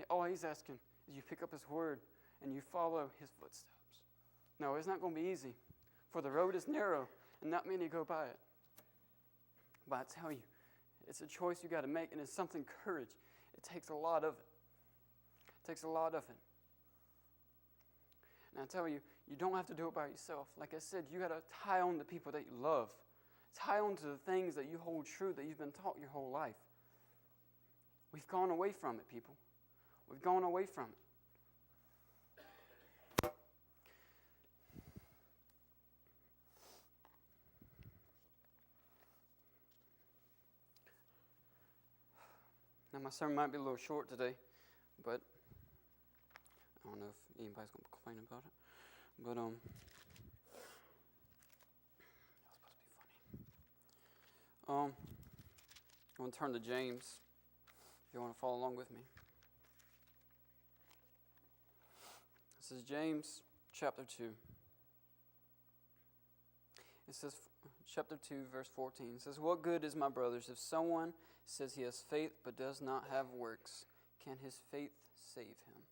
all he's asking is you pick up his word and you follow his footsteps. No, it's not going to be easy, for the road is narrow and not many go by it. But I tell you, it's a choice you got to make, and it's something courage. It takes a lot of it. It takes a lot of it. And I tell you, you don't have to do it by yourself. Like I said, you got to tie on to people that you love. Tie on to the things that you hold true, that you've been taught your whole life. We've gone away from it, people. We've gone away from it. Now, my sermon might be a little short today, but I don't know if anybody's going to complain about it. But, that was supposed to be funny. I'm going to turn to James, if you want to follow along with me. This is James chapter 2. It says, chapter 2, verse 14, it says, "What good is, my brothers, if someone says he has faith but does not have works? Can his faith save him?"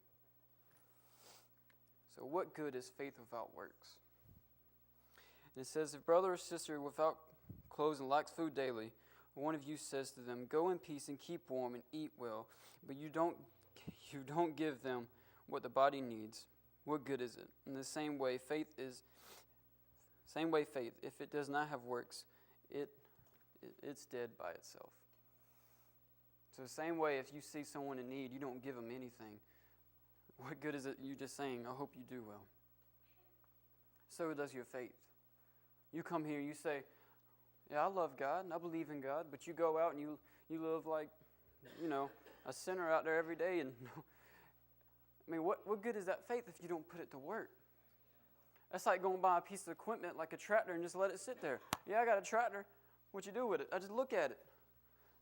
So what good is faith without works? And it says, "If brother or sister without clothes and lacks food daily, one of you says to them, 'Go in peace and keep warm and eat well,' but you don't give them what the body needs, what good is it? In the same way, faith, if it does not have works, it's dead by itself." So the same way, if you see someone in need, you don't give them anything. What good is it you just saying, "I hope you do well"? So does your faith. You come here, you say, "Yeah, I love God and I believe in God," but you go out and you live like, a sinner out there every day. And I mean, what good is that faith if you don't put it to work? That's like going to buy a piece of equipment like a tractor and just let it sit there. "Yeah, I got a tractor. What you do with it?" "I just look at it."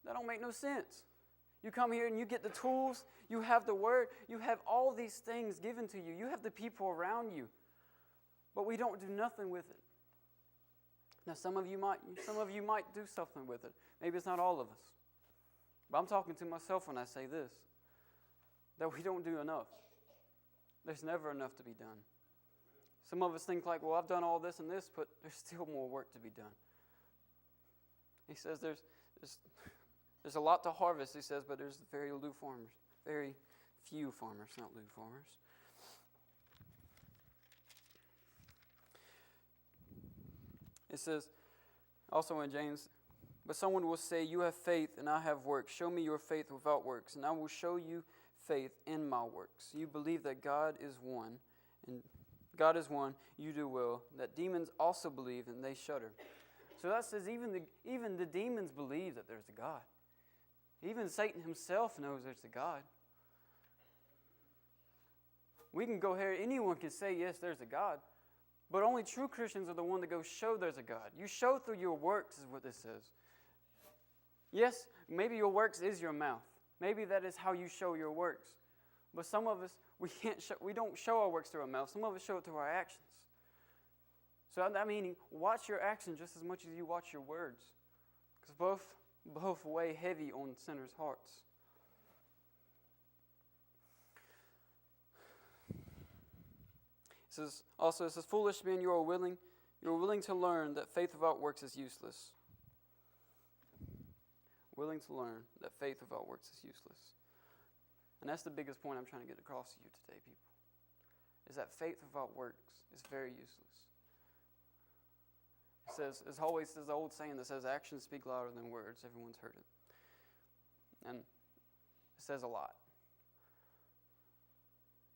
That don't make no sense. You come here and you get the tools, you have the word, you have all these things given to you. You have the people around you. But we don't do nothing with it. Now some of you might do something with it. Maybe it's not all of us. But I'm talking to myself when I say this, that we don't do enough. There's never enough to be done. Some of us think like, "Well, I've done all this and this, but there's still more work to be done." He says there's a lot to harvest, he says, but there's very few farmers, not few farmers. It says, also in James, "But someone will say, 'You have faith and I have works. Show me your faith without works, and I will show you faith in my works. You believe that God is one, you do well. That demons also believe, and they shudder.'" So that says even the demons believe that there's a God. Even Satan himself knows there's a God. We can go here, anyone can say, yes, there's a God. But only true Christians are the one that go show there's a God. You show through your works is what this says. Yes, maybe your works is your mouth. Maybe that is how you show your works. But some of us, we don't show our works through our mouth. Some of us show it through our actions. So that meaning, watch your actions just as much as you watch your words. Because both weigh heavy on sinners' hearts. It says, "Foolish men, you are willing to learn that faith without works is useless." Willing to learn that faith without works is useless. And that's the biggest point I'm trying to get across to you today, people. Is that faith without works is very useless. It says, as always, there's the old saying that says, "Actions speak louder than words." Everyone's heard it. And it says a lot.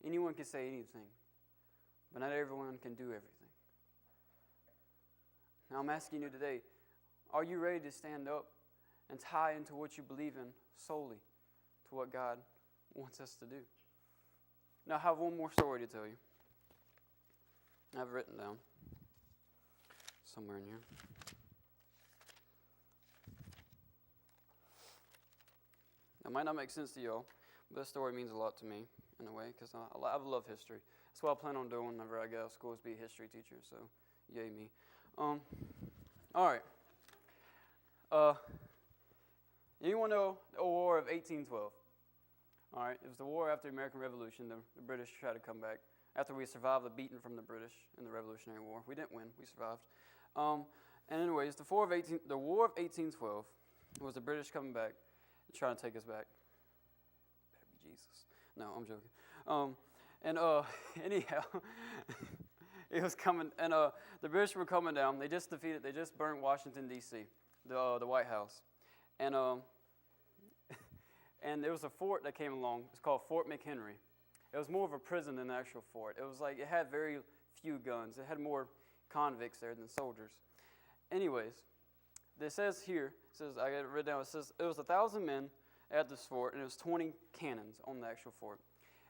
Anyone can say anything, but not everyone can do everything. Now I'm asking you today, are you ready to stand up and tie into what you believe in solely to what God wants us to do? Now I have one more story to tell you. I have it written down somewhere in here. It might not make sense to y'all, but this story means a lot to me in a way, because I love history. That's what I plan on doing whenever I get out of school, is be a history teacher, so yay me. All right. Anyone know the War of 1812? All right, it was the war after the American Revolution. The British tried to come back after we survived the beating from the British in the Revolutionary War. We didn't win; we survived. And anyways, the War of 1812 was the British coming back and trying to take us back. Better be Jesus. No, I'm joking. Anyhow, it was coming, and the British were coming down. They just burned Washington, D.C., the White House. And and there was a fort that came along. It's called Fort McHenry. It was more of a prison than an actual fort. It was like it had very few guns. It had more convicts there than soldiers. Anyways, it says here, I got it written down, it says it was 1,000 men at this fort, and it was 20 cannons on the actual fort.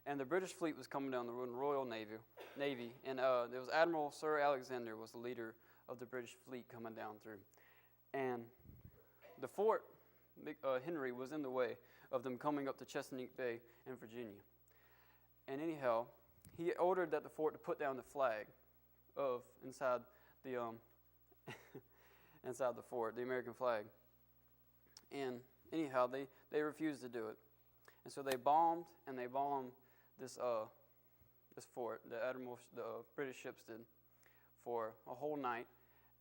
And the British fleet was coming down the Royal Navy, and there was Admiral Sir Alexander was the leader of the British fleet coming down through. And the Fort Henry was in the way of them coming up to Chesapeake Bay in Virginia. And anyhow, he ordered that the fort to put down the flag of inside the inside the fort, the American flag. And anyhow, they refused to do it. And so they bombed this this fort, the British ships did, for a whole night.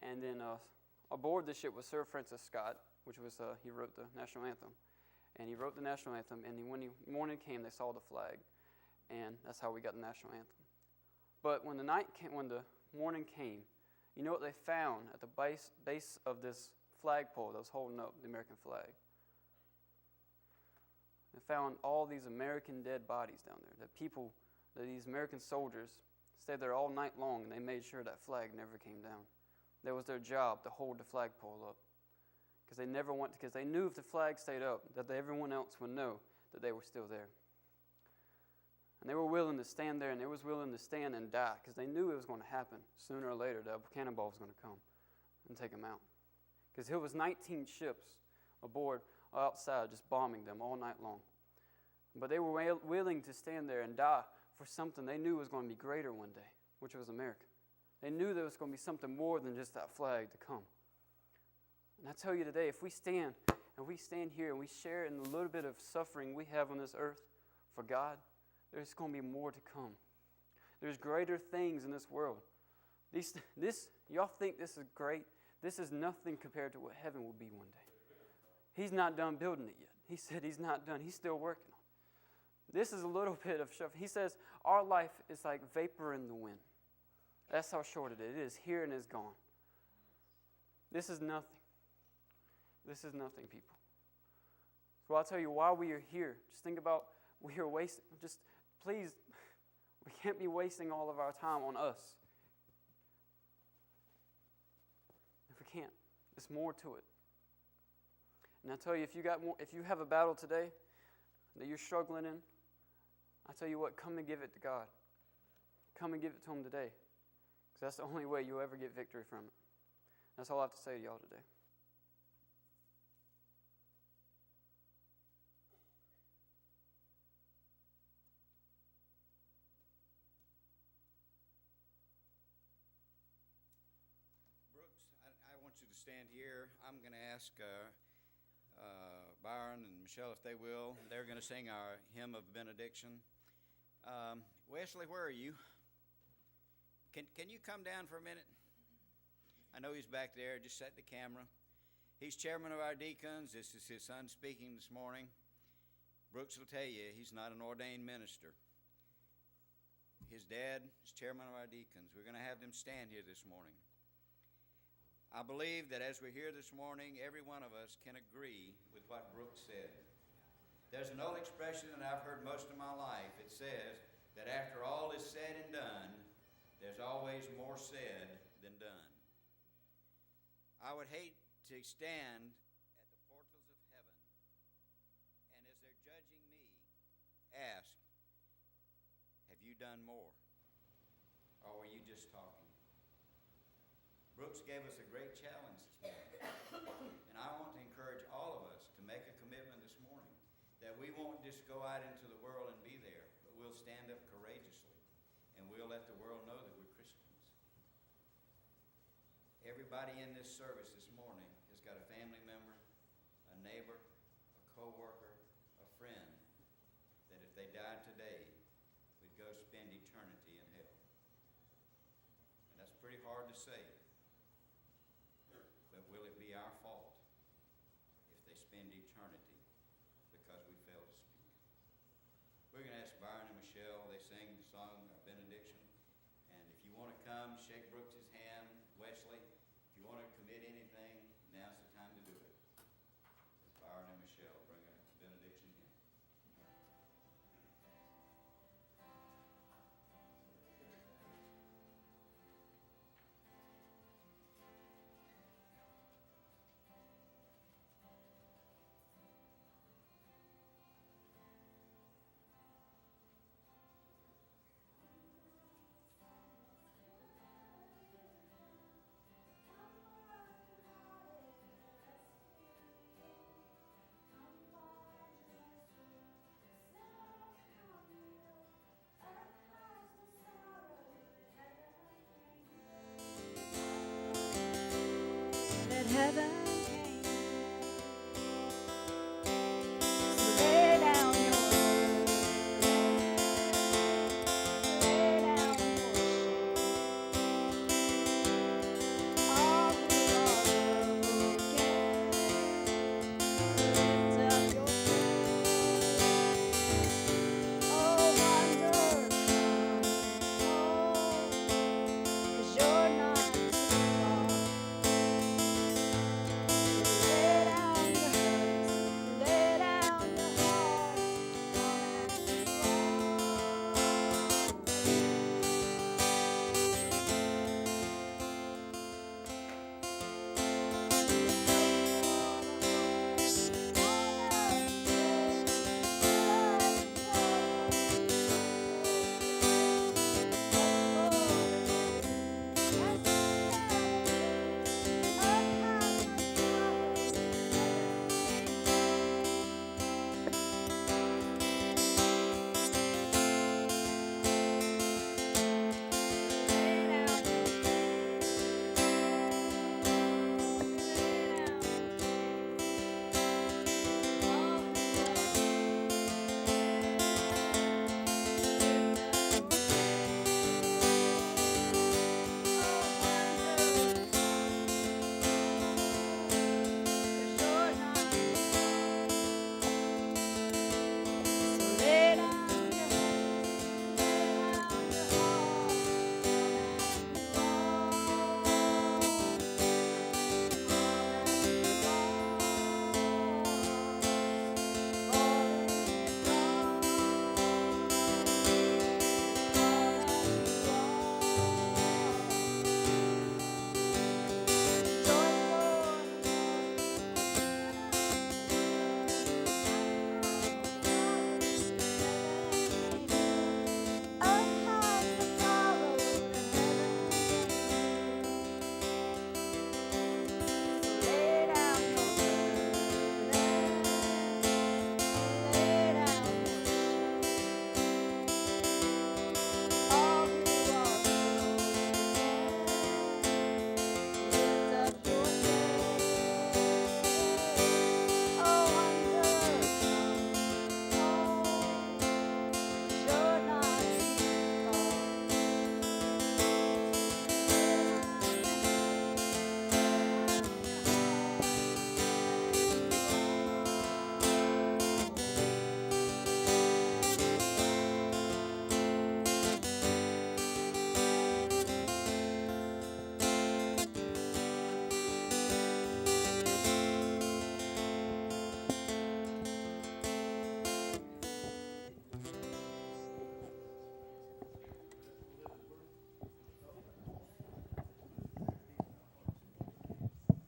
And then aboard the ship was Sir Francis Scott, which was he wrote the national anthem. And he wrote the national anthem, and when morning came, they saw the flag. And that's how we got the national anthem. But when the morning came, you know what they found at the base of this flagpole that was holding up the American flag? They found all these American dead bodies down there. That these American soldiers stayed there all night long, and they made sure that flag never came down. That was their job, to hold the flagpole up. Because they knew if the flag stayed up, that everyone else would know that they were still there. And they were willing to stand there, and they was willing to stand and die, because they knew it was going to happen sooner or later. That a cannonball was going to come and take them out. Because it was 19 ships aboard outside just bombing them all night long. But they were willing to stand there and die for something they knew was going to be greater one day, which was America. They knew there was going to be something more than just that flag to come. And I tell you today, if we stand here and we share in the little bit of suffering we have on this earth for God, there's going to be more to come. There's greater things in this world. Y'all think this is great? This is nothing compared to what heaven will be one day. He's not done building it yet. He said he's not done. He's still working on it. This is a little bit of stuff. He says our life is like vapor in the wind. That's how short it is. It is here and is gone. This is nothing. This is nothing, people. So I'll tell you why we are here. Just think about we are wasting. Just please, we can't be wasting all of our time on us. If we can't, there's more to it. And I tell you, if you have a battle today that you're struggling in, I tell you what, come and give it to God. Come and give it to Him today, because that's the only way you'll ever get victory from it. That's all I have to say to y'all today. I want you to stand here. I'm going to ask Byron and Michelle if they will. They're going to sing our hymn of benediction. Wesley, where are you? Can you come down for a minute? I know he's back there. Just set the camera. He's chairman of our deacons. This is his son speaking this morning. Brooks will tell you he's not an ordained minister. His dad is chairman of our deacons. We're going to have them stand here this morning. I believe that as we're here this morning, every one of us can agree with what Brooks said. There's an old expression that I've heard most of my life. It says that after all is said and done, there's always more said than done. I would hate to stand at the portals of heaven and as they're judging me, ask, have you done more? Or were you just talking? Brooks gave us a great challenge this morning. And I want to encourage all of us to make a commitment this morning that we won't just go out into the world and be there, but we'll stand up courageously and we'll let the world know that we're Christians. Everybody in this service this morning has got a family member, a neighbor, a co-worker, a friend that spend eternity in hell. And that's pretty hard to say. But will it be our fault if they spend eternity because we fail to speak? We're going to ask Byron and Michelle. They sang the song benediction. And if you want to come, shake Brooks's hand. Wesley, if you want to commit anything, now's the time to do it. Byron and Michelle bring a benediction in. Let heaven came. So lay down your burden. Lay down your shame. All who are broken, lift up your faith. Oh, wonder come. Oh, 'cause you're not too far. Lay down your hurts, lay down your heart, come as you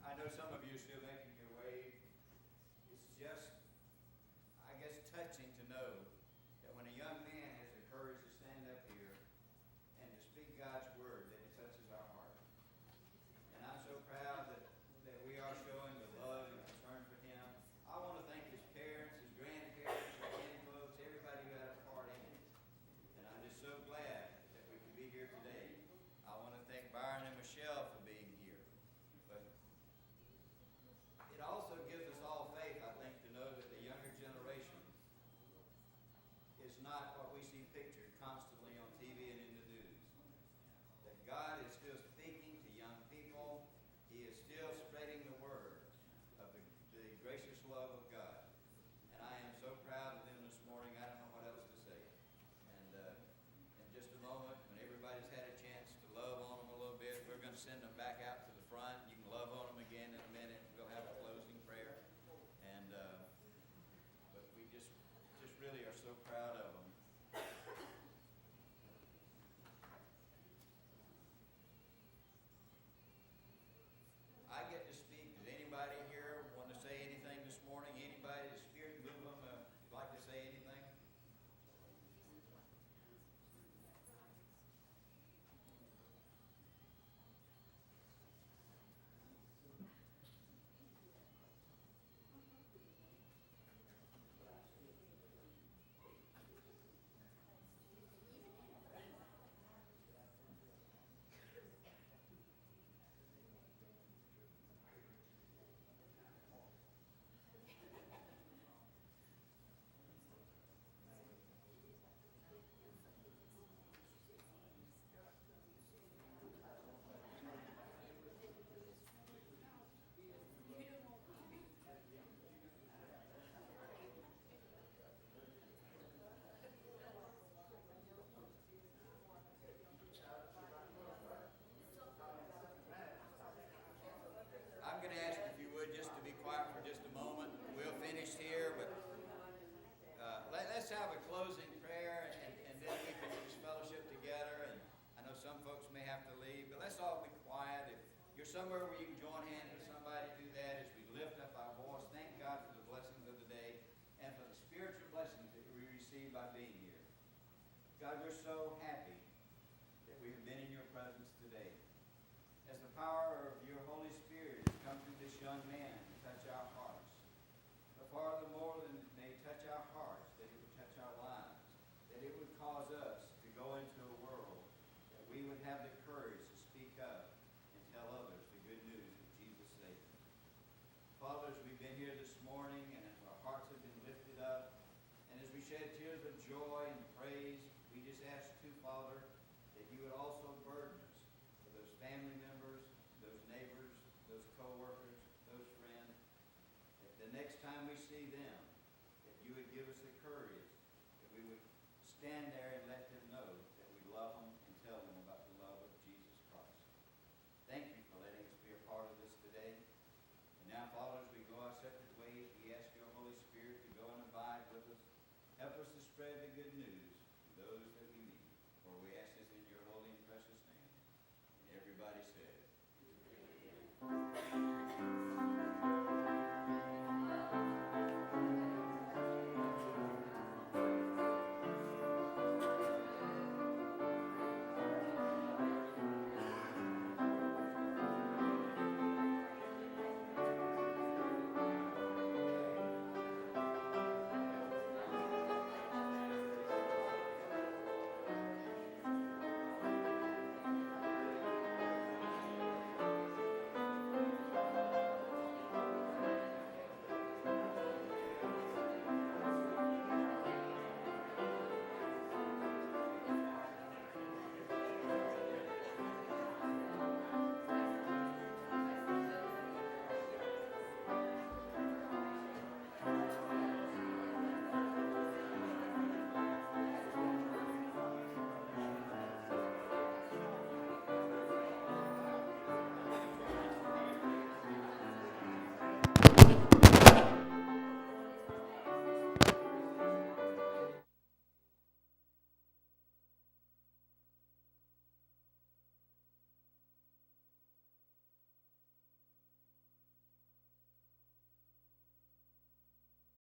I know some of you are still making your way. It's just, I guess, touching to know that when a young man has the courage to stand up here and to speak God's word, that it touches our heart. And I'm so proud that we are showing the love and concern for him. I want to thank his parents, his grandparents, his kinfolks, everybody who had a part in it. And I'm just so glad that we can be here today. I want to thank Byron and Michelle for being here. But it also gives us all faith, I think, to know that the younger generation is not what we see pictured constantly on that God is still speaking to young people. He is still spreading the word of the gracious love of God. And I am so proud of them this morning. I don't know what else to say. And in just a moment, when everybody's had a chance to love on them a little bit, we're going to send them back out to the front. You can love on them again in a minute. We'll have a closing prayer. And but we just really are so proud of them. I get to speak. Does anybody here want to say anything this morning? Anybody, the Spirit move them, like to say anything? I'm going to ask if you would just to be quiet for just a moment. We'll finish here, but let's have a closing prayer, and then we can just fellowship together. And I know some folks may have to leave, but let's all be quiet. If you're somewhere where you can join hands with somebody, do that as we lift up our voice. Thank God for the blessings of the day and for the spiritual blessings that we receive by being here. God, we're so happy that we have been in your presence today. As the power of your Holy Spirit has come through this young man to touch our hearts. But farther more than it may touch our hearts, that it would touch our lives, that it would cause us to go into a world that we would have the courage to speak up and tell others the good news of Jesus' Savior. Fathers, we've been here this morning, and as our hearts have been lifted up, and as we shed tears of joy and praise, we just ask too, Father, that you would also burden us for those family members, those neighbors, those co-workers, those friends, that the next time we see them, that you would give us the courage, that we would stand there and let them know that we love them and tell them about the love of Jesus Christ. Thank you for letting us be a part of this today. And now, Father, as we go our separate ways, we ask your Holy Spirit to go and abide with us. Help us to spread the good news